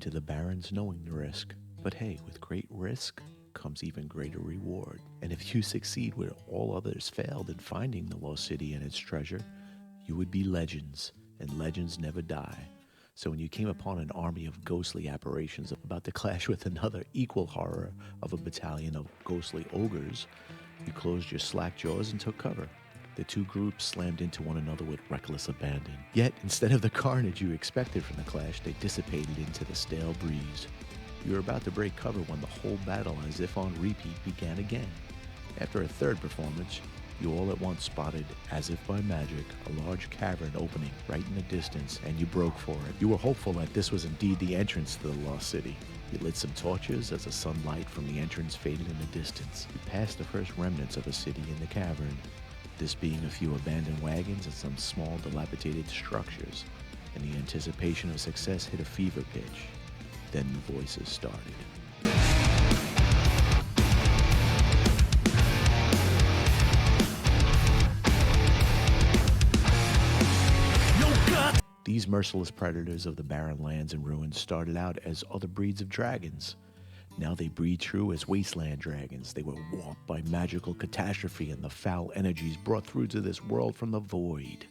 into the barrens knowing the risk. But hey, with great risk comes even greater reward. And if you succeed where all others failed in finding the lost city and its treasure, you would be legends, and legends never die. So when you came upon an army of ghostly apparitions about to clash with another equal horror of a battalion of ghostly ogres, you closed your slack jaws and took cover. The two groups slammed into one another with reckless abandon. Yet, instead of the carnage you expected from the clash, they dissipated into the stale breeze. You were about to break cover when the whole battle, as if on repeat, began again. After a third performance, you all at once spotted, as if by magic, a large cavern opening right in the distance, and you broke for it. You were hopeful that this was indeed the entrance to the lost city. You lit some torches as the sunlight from the entrance faded in the distance. You passed the first remnants of a city in the cavern, this being a few abandoned wagons and some small dilapidated structures, and the anticipation of success hit a fever pitch. Then the voices started. These merciless predators of the barren lands and ruins started out as other breeds of dragons. Now they breed true as Wasteland Dragons. They were warped by magical catastrophe and the foul energies brought through to this world from the void.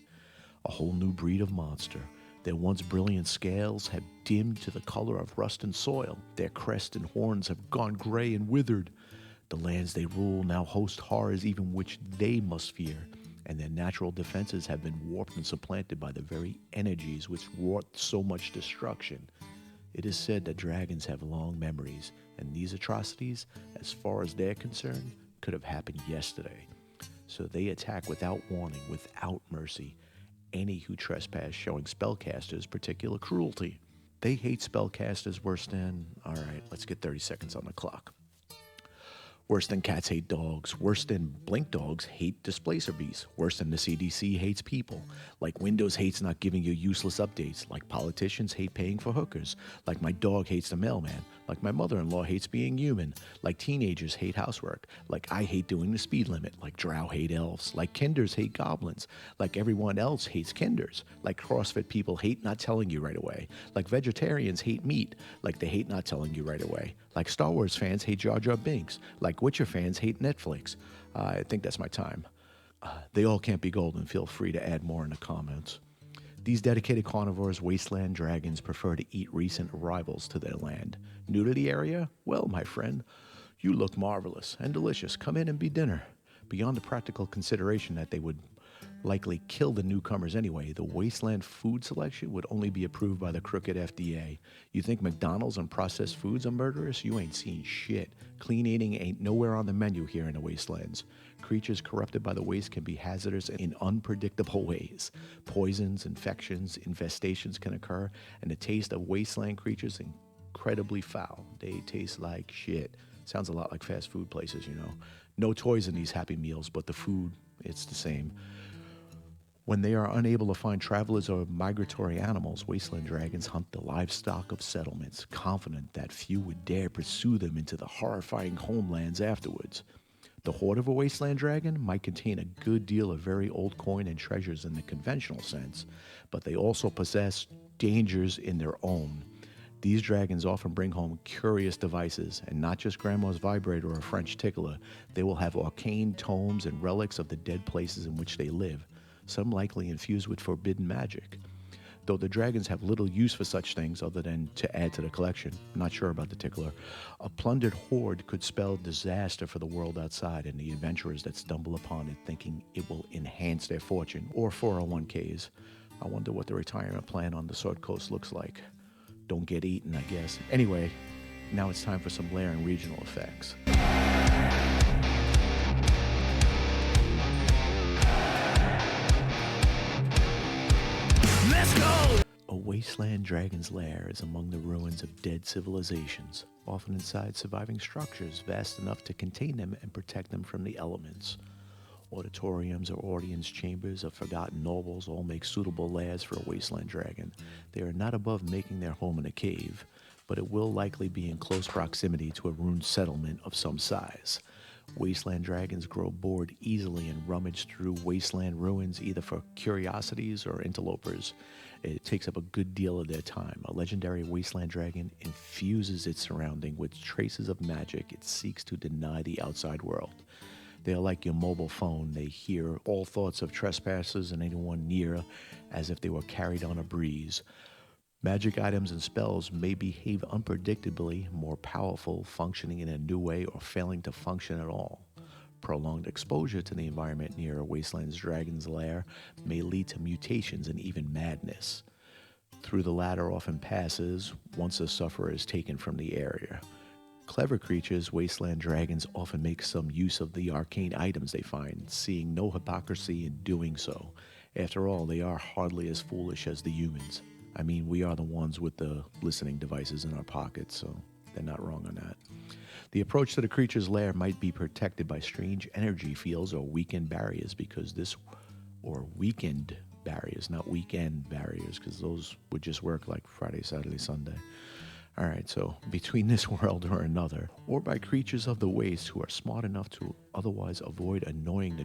A whole new breed of monster. Their once brilliant scales have dimmed to the color of rust and soil. Their crest and horns have gone gray and withered. The lands they rule now host horrors even which they must fear, and their natural defenses have been warped and supplanted by the very energies which wrought so much destruction. It is said that dragons have long memories, and these atrocities, as far as they're concerned, could have happened yesterday. So they attack without warning, without mercy, any who trespass, showing spellcasters particular cruelty. They hate spellcasters worse than... Alright, let's get 30 seconds on the clock. Worse than cats hate dogs. Worse than blink dogs hate displacer beasts. Worse than the CDC hates people. Like Windows hates not giving you useless updates. Like politicians hate paying for hookers. Like my dog hates the mailman. Like my mother-in-law hates being human. Like teenagers hate housework. Like I hate doing the speed limit. Like drow hate elves. Like kinders hate goblins. Like everyone else hates kinders. Like CrossFit people hate not telling you right away. Like vegetarians hate meat. Like they hate not telling you right away. Like Star Wars fans hate Jar Jar Binks. Like Witcher fans hate Netflix. I think that's my time. They all can't be golden. Feel free to add more in the comments. These dedicated carnivores, Wasteland Dragons, prefer to eat recent arrivals to their land. New to the area? Well, my friend, you look marvelous and delicious. Come in and be dinner. Beyond the practical consideration that they would likely kill the newcomers anyway, the Wasteland food selection would only be approved by the crooked FDA. You think McDonald's and processed foods are murderous? You ain't seen shit. Clean eating ain't nowhere on the menu here in the Wastelands. Creatures corrupted by the waste can be hazardous in unpredictable ways. Poisons, infections, infestations can occur, and the taste of Wasteland creatures is incredibly foul. They taste like shit. Sounds a lot like fast food places, you know. No toys in these Happy Meals, but the food, it's the same. When they are unable to find travelers or migratory animals, Wasteland Dragons hunt the livestock of settlements, confident that few would dare pursue them into the horrifying homelands afterwards. The hoard of a Wasteland Dragon might contain a good deal of very old coin and treasures in the conventional sense, but they also possess dangers in their own. These dragons often bring home curious devices, and not just grandma's vibrator or French tickler. They will have arcane tomes and relics of the dead places in which they live, some likely infused with forbidden magic. Though the dragons have little use for such things other than to add to the collection, not sure about the tickler, a plundered hoard could spell disaster for the world outside and the adventurers that stumble upon it thinking it will enhance their fortune or 401ks. I wonder what the retirement plan on the Sword Coast looks like. Don't get eaten, I guess. Anyway, now it's time for some layering regional effects. Let's go! A Wasteland Dragon's lair is among the ruins of dead civilizations, often inside surviving structures vast enough to contain them and protect them from the elements. Auditoriums or audience chambers of forgotten nobles all make suitable lairs for a Wasteland Dragon. They are not above making their home in a cave, but it will likely be in close proximity to a ruined settlement of some size. Wasteland Dragons grow bored easily and rummage through wasteland ruins either for curiosities or interlopers. It takes up a good deal of their time. A legendary Wasteland Dragon infuses its surrounding with traces of magic it seeks to deny the outside world. They are like your mobile phone. They hear all thoughts of trespassers and anyone near as if they were carried on a breeze. Magic items and spells may behave unpredictably, more powerful, functioning in a new way, or failing to function at all. Prolonged exposure to the environment near a Wasteland Dragon's lair may lead to mutations and even madness. Through the latter often passes once the sufferer is taken from the area. Clever creatures, Wasteland Dragons often make some use of the arcane items they find, seeing no hypocrisy in doing so. After all, they are hardly as foolish as the humans. I mean, we are the ones with the listening devices in our pockets, so they're not wrong on that. The approach to the creature's lair might be protected by strange energy fields or weakened barriers weakened barriers, not weekend barriers, because those would just work like Friday, Saturday, Sunday. All right, so between this world or another, or by creatures of the waste who are smart enough to otherwise avoid annoying the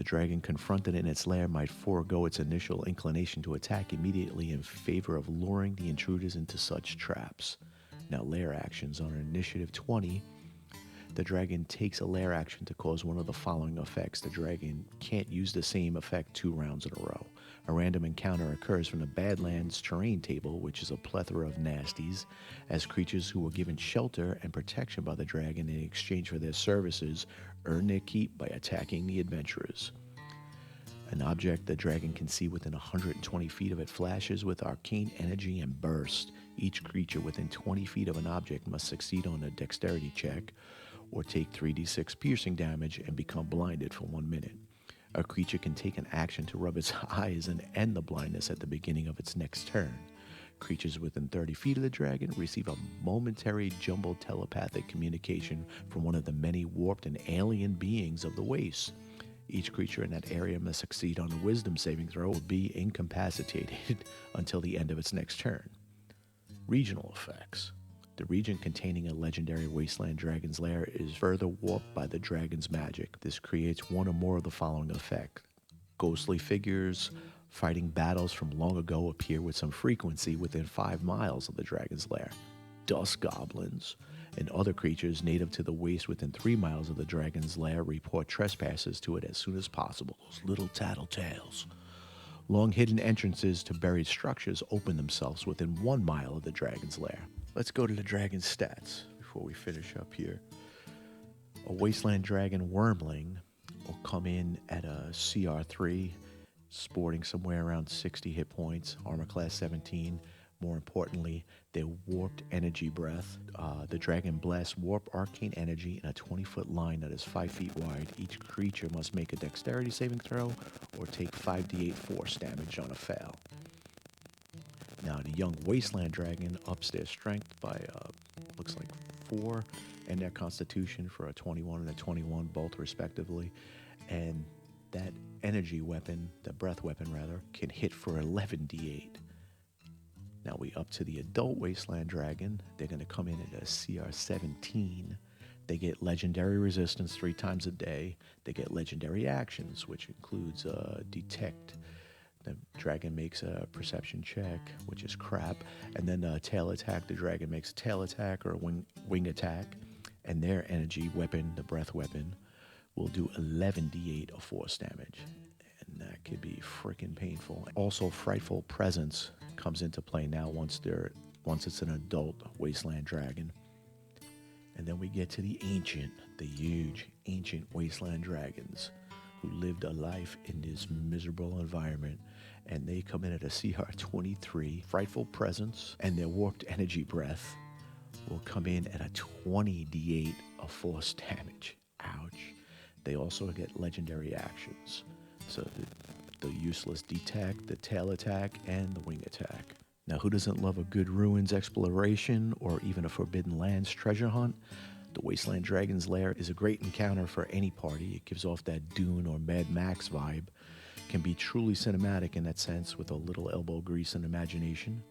dragon confronted in its lair might forego its initial inclination to attack immediately in favor of luring the intruders into such traps. Now, lair actions on initiative 20. The dragon takes a lair action to cause one of the following effects. The dragon can't use the same effect 2 rounds in a row. A random encounter occurs from the Badlands terrain table, which is a plethora of nasties, as creatures who were given shelter and protection by the dragon in exchange for their services earn their keep by attacking the adventurers. An object the dragon can see within 120 feet of it flashes with arcane energy and burst. Each creature within 20 feet of an object must succeed on a dexterity check or take 3d6 piercing damage and become blinded for 1 minute. A creature can take an action to rub its eyes and end the blindness at the beginning of its next turn. Creatures within 30 feet of the dragon receive a momentary jumbled telepathic communication from one of the many warped and alien beings of the waste. Each creature in that area must succeed on a wisdom saving throw or be incapacitated until the end of its next turn. Regional effects. The region containing a legendary Wasteland Dragon's lair is further warped by the dragon's magic. This creates one or more of the following effects. Ghostly figures fighting battles from long ago appear with some frequency within 5 miles of the dragon's lair. Dust goblins and other creatures native to the waste within 3 miles of the dragon's lair report trespassers to it as soon as possible. Those little tattletales. Long hidden entrances to buried structures open themselves within 1 mile of the dragon's lair. Let's go to the dragon's stats before we finish up here. A Wasteland Dragon Wormling will come in at a CR3, sporting somewhere around 60 hit points, armor class 17. More importantly, their warped energy breath. The dragon blasts warp arcane energy in a 20-foot line that is 5 feet wide. Each creature must make a dexterity saving throw or take 5d8 force damage on a fail. Now, the young Wasteland Dragon ups their strength by, looks like 4, and their constitution for a 21 and a 21, both respectively. And that energy weapon, the breath weapon rather, can hit for 11d8. Now we up to the adult Wasteland Dragon. They're going to come in at a CR 17. They get legendary resistance 3 times a day. They get legendary actions, which includes detect. The dragon makes a perception check, which is crap. And then a tail attack. The dragon makes a tail attack or a wing attack. And their energy weapon, the breath weapon, will do 11d8 of force damage. And that could be freaking painful. Also, Frightful Presence comes into play now once it's an adult Wasteland Dragon. And then we get to the huge ancient Wasteland Dragons who lived a life in this miserable environment, and they come in at a CR 23. Frightful Presence and their warped energy breath will come in at a 20d8 of force damage. Ouch. They also get legendary actions. So the useless detect, the tail attack, and the wing attack. Now, who doesn't love a good ruins exploration or even a Forbidden Lands treasure hunt? The Wasteland Dragon's Lair is a great encounter for any party. It gives off that Dune or Mad Max vibe. Can be truly cinematic in that sense with a little elbow grease and imagination.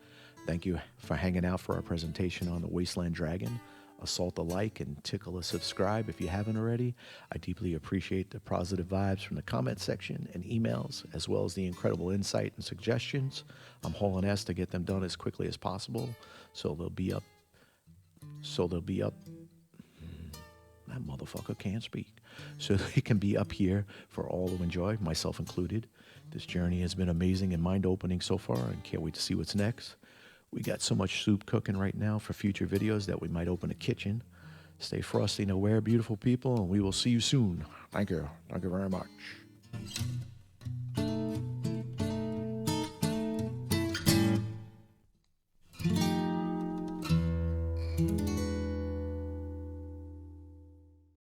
Thank you for hanging out for our presentation on the Wasteland Dragon. assault a like and tickle a subscribe if you haven't already. I deeply appreciate the positive vibes from the comment section and emails, as well as the incredible insight and suggestions. I'm hauling ass to get them done as quickly as possible, so they'll be up. That motherfucker can't speak. So they can be up here for all to enjoy, myself included. This journey has been amazing and mind-opening so far, and can't wait to see what's next. We got so much soup cooking right now for future videos that we might open a kitchen. Stay frosty and aware, beautiful people, and we will see you soon. Thank you. Thank you very much.